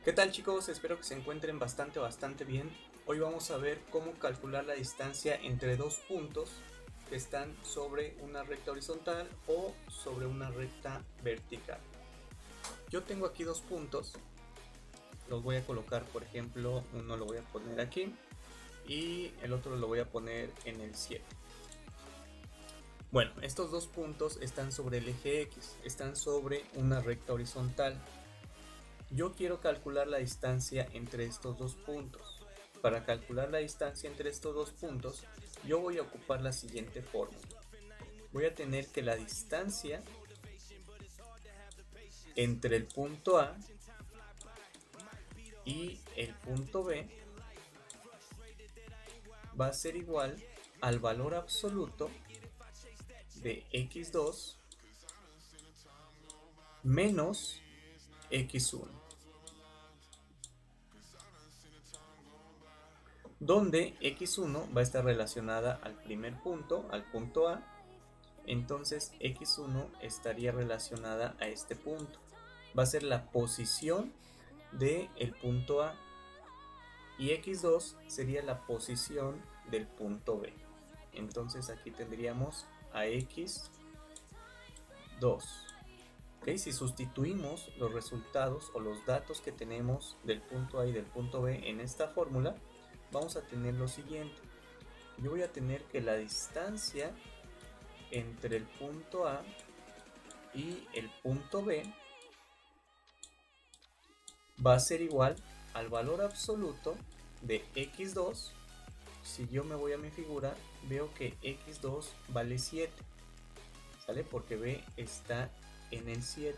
¿Qué tal, chicos? Espero que se encuentren bastante bien. Hoy vamos a ver cómo calcular la distancia entre dos puntos que están sobre una recta horizontal o sobre una recta vertical. Yo tengo aquí dos puntos, los voy a colocar, por ejemplo, uno lo voy a poner aquí y el otro lo voy a poner en el 7. Bueno, estos dos puntos están sobre el eje X, están sobre una recta horizontal. Yo quiero calcular la distancia entre estos dos puntos. Para calcular la distancia entre estos dos puntos, yo voy a ocupar la siguiente fórmula. Voy a tener que la distancia entre el punto A y el punto B va a ser igual al valor absoluto de x2 menos x1, donde x1 va a estar relacionada al primer punto, al punto A. Entonces x1 estaría relacionada a este punto. Va a ser la posición del punto A y x2 sería la posición del punto B. Entonces aquí tendríamos a x2. ¿Okay? Si sustituimos los resultados o los datos que tenemos del punto A y del punto B en esta fórmula, vamos a tener lo siguiente. Yo voy a tener que la distancia entre el punto A y el punto B va a ser igual al valor absoluto de x2. Si yo me voy a mi figura, veo que x2 vale 7, ¿sale? Porque B está en el 7.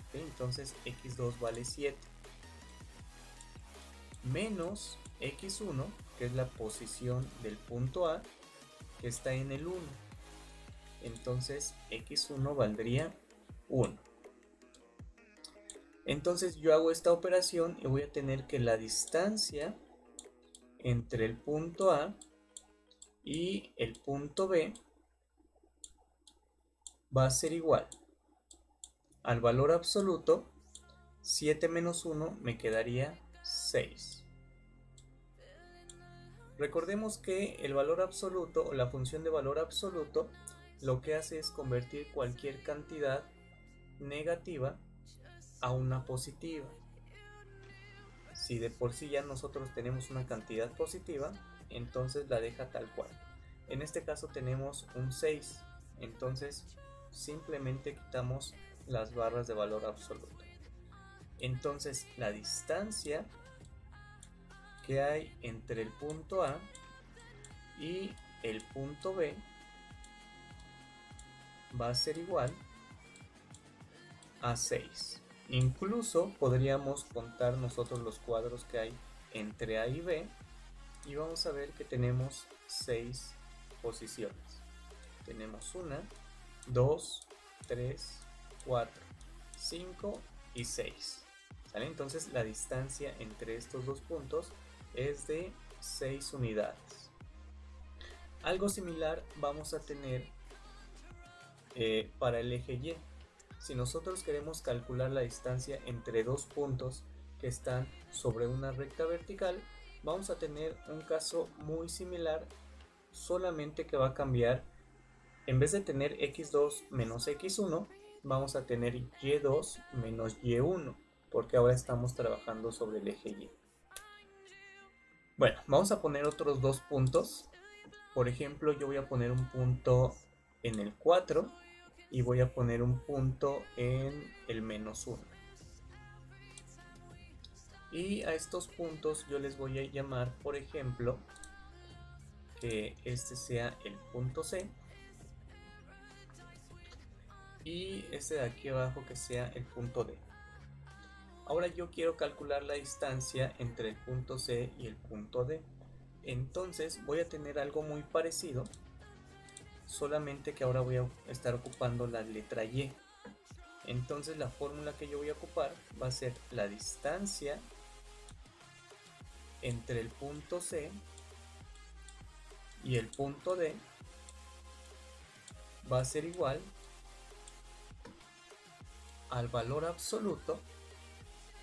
¿Okay? Entonces x2 vale 7 menos x1, que es la posición del punto A, que está en el 1. Entonces x1 valdría 1. Entonces yo hago esta operación y voy a tener que la distancia entre el punto A y el punto B va a ser igual al valor absoluto. 7 menos 1 me quedaría 6. Recordemos que el valor absoluto o la función de valor absoluto lo que hace es convertir cualquier cantidad negativa a una positiva. Si de por sí ya nosotros tenemos una cantidad positiva, entonces la deja tal cual. En este caso tenemos un 6, entonces simplemente quitamos las barras de valor absoluto. Entonces la distancia que hay entre el punto A y el punto B va a ser igual a 6. Incluso podríamos contar nosotros los cuadros que hay entre A y B y vamos a ver que tenemos 6 posiciones. Tenemos 1, 2, 3, 4, 5 y 6. ¿Sale? Entonces la distancia entre estos dos puntos es de 6 unidades. Algo similar vamos a tener para el eje Y. Si nosotros queremos calcular la distancia entre dos puntos que están sobre una recta vertical, vamos a tener un caso muy similar, solamente que va a cambiar. En vez de tener x2 menos x1, vamos a tener y2 menos y1, porque ahora estamos trabajando sobre el eje Y. Bueno, vamos a poner otros dos puntos. Por ejemplo, yo voy a poner un punto en el 4 y voy a poner un punto en el menos 1. Y a estos puntos yo les voy a llamar, por ejemplo, que este sea el punto C y este de aquí abajo que sea el punto D. Ahora yo quiero calcular la distancia entre el punto C y el punto D. Entonces voy a tener algo muy parecido, solamente que ahora voy a estar ocupando la letra Y. Entonces la fórmula que yo voy a ocupar va a ser la distancia entre el punto C y el punto D va a ser igual al valor absoluto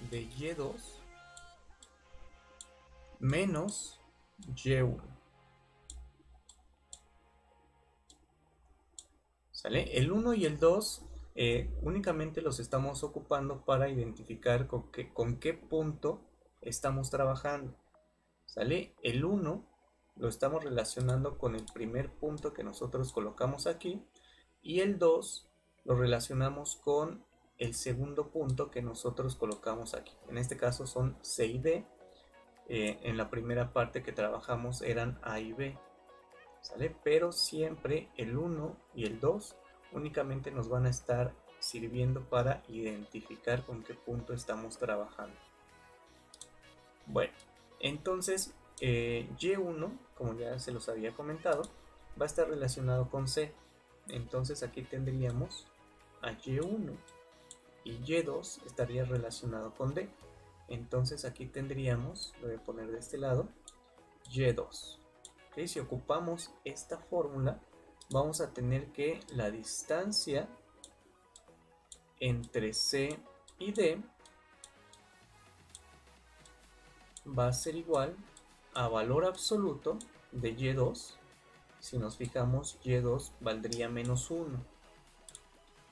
de y2 menos y1. ¿Sale? El 1 y el 2 únicamente los estamos ocupando para identificar con qué punto estamos trabajando. ¿Sale? El 1 lo estamos relacionando con el primer punto que nosotros colocamos aquí, y el 2 lo relacionamos con el segundo punto que nosotros colocamos aquí. En este caso son C y D. En la primera parte que trabajamos eran A y B, ¿sale? Pero siempre el 1 y el 2 únicamente nos van a estar sirviendo para identificar con qué punto estamos trabajando. Bueno, entonces Y1, como ya se los había comentado, va a estar relacionado con C. Entonces aquí tendríamos a Y1 y Y2 estaría relacionado con D. Entonces aquí tendríamos, lo voy a poner de este lado, Y2. ¿Okay? Si ocupamos esta fórmula, vamos a tener que la distancia entre C y D va a ser igual a valor absoluto de Y2. Si nos fijamos, Y2 valdría menos 1.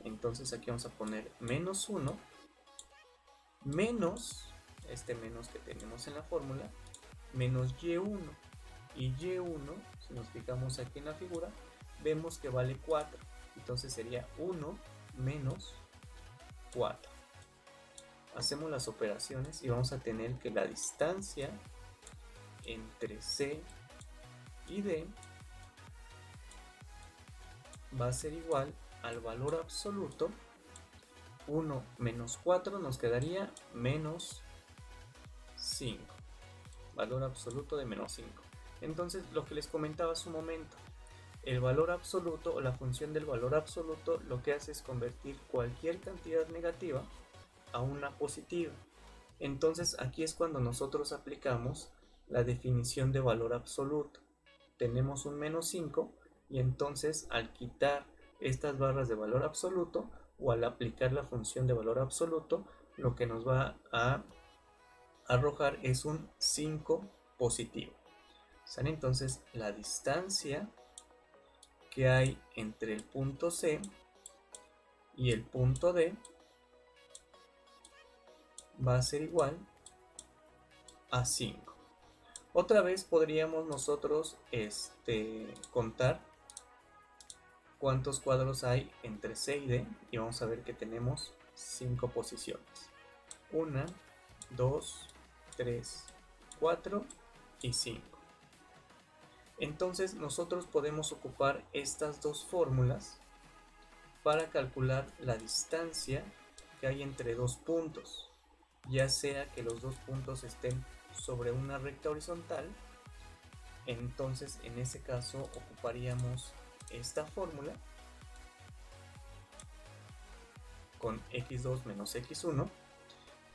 Entonces aquí vamos a poner menos 1 menos este menos que tenemos en la fórmula, menos Y1. Y Y1, si nos fijamos aquí en la figura, vemos que vale 4. Entonces sería 1 menos 4. Hacemos las operaciones y vamos a tener que la distancia entre C y D va a ser igual al valor absoluto. 1 menos 4 nos quedaría menos 5. Valor absoluto de menos 5. Entonces, lo que les comentaba hace un momento, el valor absoluto o la función del valor absoluto lo que hace es convertir cualquier cantidad negativa a una positiva. Entonces, aquí es cuando nosotros aplicamos la definición de valor absoluto. Tenemos un menos 5 y entonces al quitar estas barras de valor absoluto o al aplicar la función de valor absoluto, lo que nos va a arrojar es un 5 positivo. ¿Sale? Entonces la distancia que hay entre el punto C y el punto D va a ser igual a 5. Otra vez podríamos nosotros contar cuántos cuadros hay entre C y D y vamos a ver que tenemos 5 posiciones. 1, 2, 3, 4 y 5. Entonces nosotros podemos ocupar estas dos fórmulas para calcular la distancia que hay entre dos puntos, ya sea que los dos puntos estén sobre una recta horizontal. Entonces en ese caso ocuparíamos esta fórmula con x2 menos x1,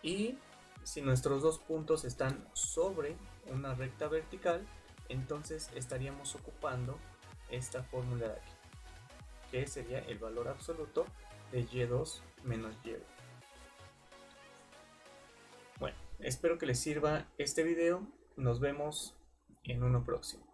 y si nuestros dos puntos están sobre una recta vertical, entonces estaríamos ocupando esta fórmula de aquí, que sería el valor absoluto de y2 menos y1. Bueno, espero que les sirva este video. Nos vemos en uno próximo.